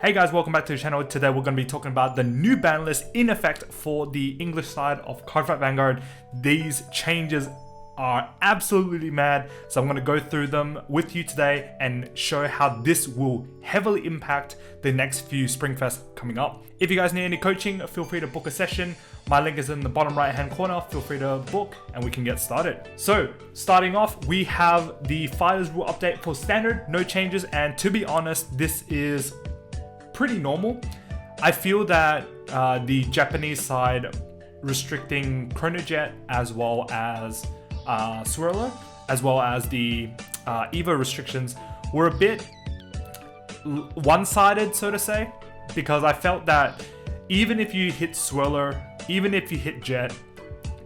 Hey guys, welcome back to the channel. Today we're going to be talking about the new ban list in effect for the English side of Cardfight Vanguard. These changes are absolutely mad, so I'm going to go through them with you today and show how this will heavily impact the next few Springfest coming up. If you guys need any coaching, feel free to book a session. My link is in the bottom right hand corner. Feel free to book and we can get started. So starting off, we have the Fighters rule update for standard, no changes, and to be honest, this is pretty normal. I feel that the Japanese side restricting Chronojet as well as Swirler, as well as the Evo restrictions were a bit one-sided, so to say, because I felt that even if you hit Swirler, even if you hit Jet,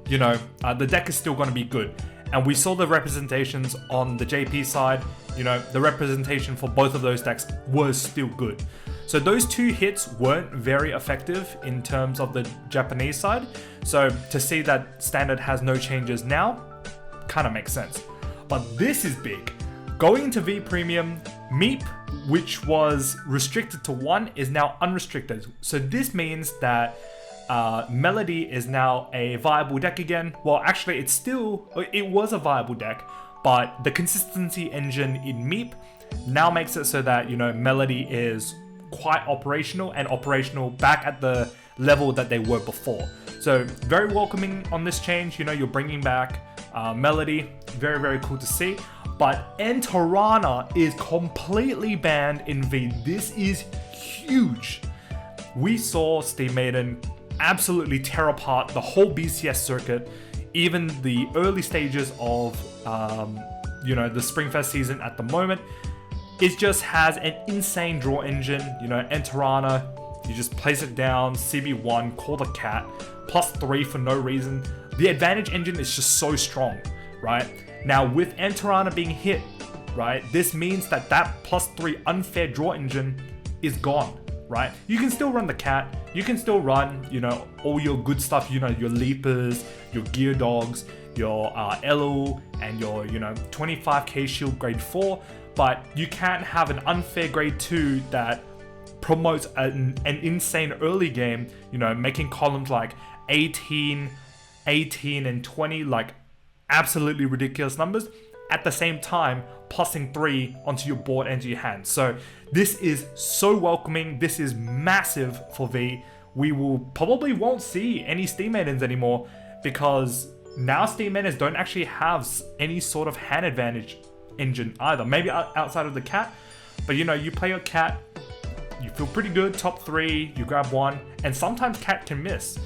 you know, the deck is still going to be good. And we saw the representations on the JP side, you know, the representation for both of those decks was still good. So those two hits weren't very effective in terms of the Japanese side. So to see that standard has no changes now kind of makes sense. But this is big. Going into V Premium, Meep, which was restricted to 1, is now unrestricted. So this means that Melody is now a viable deck again. Well, actually, it was a viable deck, but the consistency engine in Meep now makes it so that, you know, Melody is quite operational and operational back at the level that they were before. So very welcoming on this change. You know, you're bringing back Melody. Very, very cool to see. But Entarahna is completely banned in V. This is huge. We saw Steam Maiden absolutely tear apart the whole BCS circuit, even the early stages of you know, the Springfest season at the moment. It just has an insane draw engine. You know, Entarahna, you just place it down, CB1, call the cat, +3 for no reason. The advantage engine is just so strong, right? Now with Entarahna being hit, right, this means that that +3 unfair draw engine is gone, right? You can still run the cat, you can still run, you know, all your good stuff, you know, your Leapers, your Gear Dogs, your Elo, and your, you know, 25k shield grade 4, but you can't have an unfair grade 2 that promotes an insane early game, you know, making columns like 18, 18, and 20, like absolutely ridiculous numbers, at the same time plussing 3 onto your board and to your hand. So this is so welcoming. This is massive for V. We will probably won't see any Steam Maidens anymore because now Steam Maidens don't actually have any sort of hand advantage engine either. Maybe outside of the cat, but you know, you play your cat, you feel pretty good, top 3, you grab 1, and sometimes cat can miss.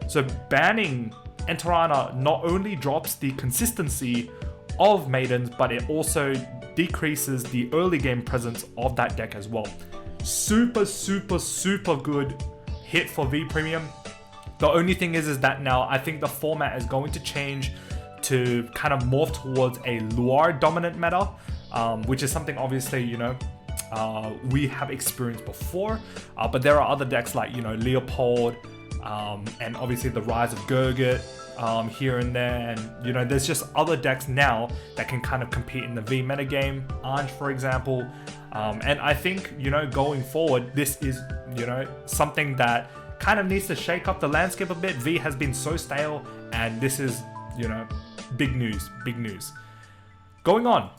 So banning Entarahna not only drops the consistency of Maidens, but it also decreases the early game presence of that deck as well. Super, super, super good hit for V Premium. The only thing is that now I think the format is going to change to kind of morph towards a Luar dominant meta, which is something obviously, you know, we have experienced before, but there are other decks like, you know, Leopold, and obviously the rise of Gurgit here and there, and you know, there's just other decks now that can kind of compete in the V metagame, Anj for example, and I think, you know, going forward, this is, you know, something that kind of needs to shake up the landscape a bit. V has been so stale, and this is, you know, big news, big news. Going on,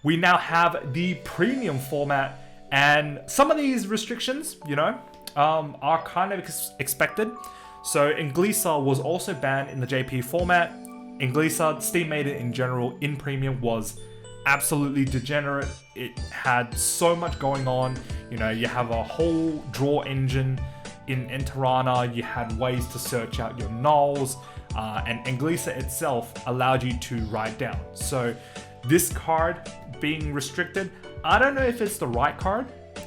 we now have the premium format, and some of these restrictions, you know, are kind of expected. So Inglisa was also banned in the JP format. Inglisa, Steam Maiden in general, in premium was absolutely degenerate. It had so much going on. You know, you have a whole draw engine in Entarahna, you had ways to search out your nulls, and Inglisa itself allowed you to write down. So this card being restricted, I don't know if it's the right card.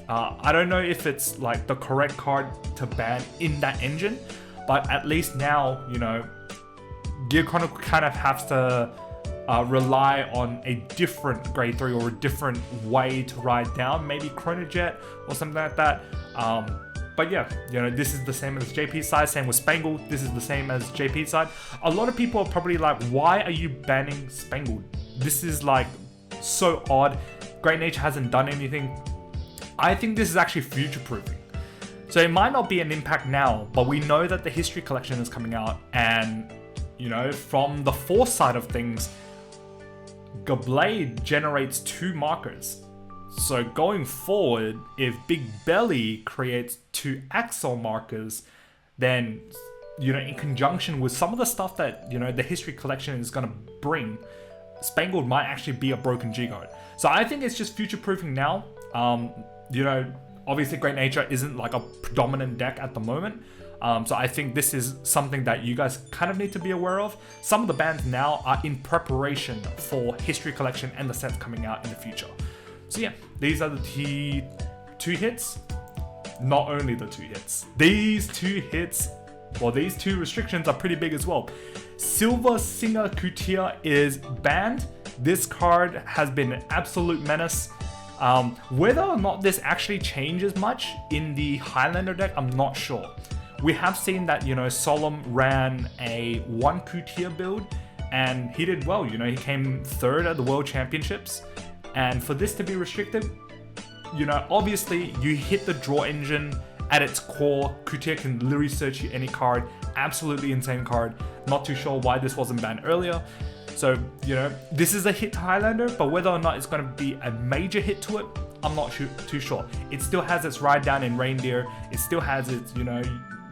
I don't know if it's like the correct card to ban in that engine, but at least now, you know, Gear Chronicle kind of has to rely on a different grade 3 or a different way to write down, maybe Chronojet or something like that. But yeah, you know, this is the same as JP side, same with Spangled, this is the same as JP side. A lot of people are probably like, why are you banning Spangled? This is like so odd. Great Nature hasn't done anything. I think this is actually future-proofing. So it might not be an impact now, but we know that the history collection is coming out, and you know, from the force side of things, Gablade generates 2 markers. So going forward, if Big Belly creates 2 Axel markers, then, you know, in conjunction with some of the stuff that, you know, the history collection is going to bring, Spangled might actually be a broken G-Guard. So I think it's just future-proofing now. You know, obviously Great Nature isn't like a predominant deck at the moment. So I think this is something that you guys kind of need to be aware of. Some of the bands now are in preparation for history collection and the sets coming out in the future. So yeah, these are the 2 hits. Not only the 2 hits. These 2 hits, well, these 2 restrictions are pretty big as well. Silver Singer Coutier is banned. This card has been an absolute menace. Whether or not this actually changes much in the Highlander deck, I'm not sure. We have seen that, you know, Solemn ran a 1 Coutier build and he did well. You know, he came 3rd at the World Championships. And for this to be restricted, you know, obviously you hit the draw engine at its core. Coutier can literally search you any card. Absolutely insane card. Not too sure why this wasn't banned earlier. So, you know, this is a hit to Highlander, but whether or not it's going to be a major hit to it, I'm not too sure. It still has its ride down in Reindeer. It still has its, you know,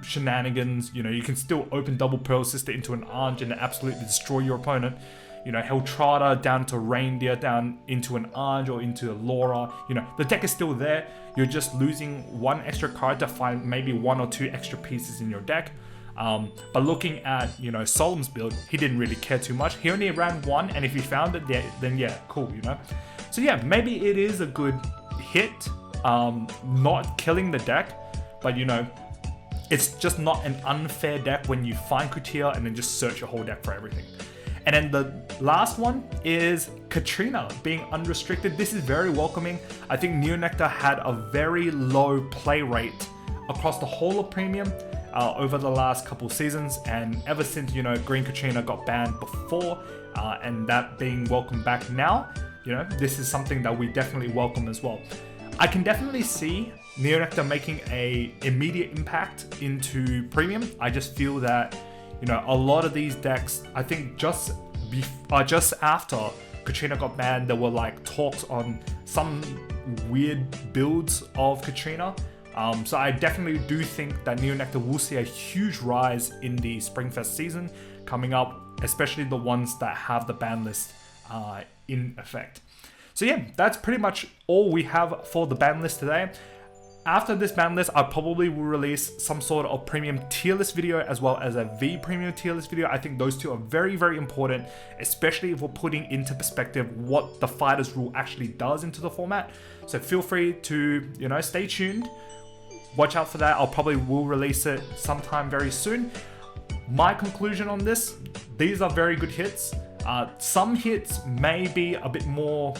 shenanigans. You know, you can still open double Pearl Sister into an Arch and absolutely destroy your opponent. You know, Heltrada down to Reindeer, down into an Arch or into a Laura. You know, the deck is still there. You're just losing 1 extra card to find maybe 1 or 2 extra pieces in your deck. But looking at, you know, Solemn's build, he didn't really care too much. He only ran 1, and if he found it, then yeah, cool, you know. So yeah, maybe it is a good hit, not killing the deck, but you know, it's just not an unfair deck when you find Coutier and then just search your whole deck for everything. And then the last one is Katrina being unrestricted. This is very welcoming. I think Neonectar had a very low play rate across the whole of Premium over the last couple seasons, and ever since, you know, Green Katrina got banned before, and that being welcomed back now, you know, this is something that we definitely welcome as well. I can definitely see Neonectar making a immediate impact into Premium. I just feel that, you know, a lot of these decks, I think just after Katrina got banned, there were like talks on some weird builds of Katrina. So I definitely do think that Neonectar will see a huge rise in the Springfest season coming up, especially the ones that have the ban list in effect. So yeah, that's pretty much all we have for the ban list today. After this ban list, I probably will release some sort of premium tier list video as well as a V premium tier list video. I think those 2 are very, very important, especially if we're putting into perspective what the Fighters rule actually does into the format. So feel free to, you know, stay tuned. Watch out for that. I'll probably will release it sometime very soon. My conclusion on this, these are very good hits. Some hits may be a bit more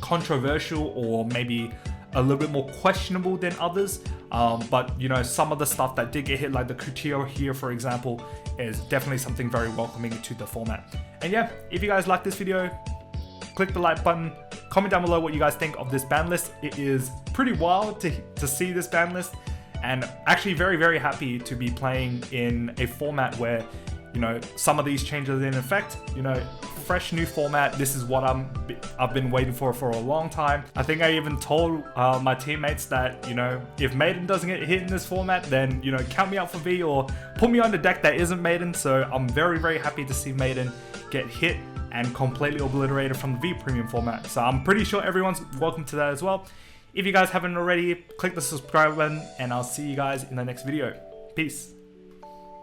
controversial or maybe a little bit more questionable than others, but you know, some of the stuff that did get hit, like the Coutier here for example, is definitely something very welcoming to the format. And yeah, if you guys like this video, click the like button, comment down below what you guys think of this ban list. It is pretty wild to see this ban list, and actually very, very happy to be playing in a format where, you know, some of these changes are in effect. You know, fresh new format. This is what I've been waiting for a long time. I think I even told my teammates that, you know, if Maiden doesn't get hit in this format, then, you know, count me out for V or put me on the deck that isn't Maiden. So I'm very, very happy to see Maiden get hit and completely obliterated from the V premium format. So I'm pretty sure everyone's welcome to that as well. If you guys haven't already, click the subscribe button and I'll see you guys in the next video. Peace.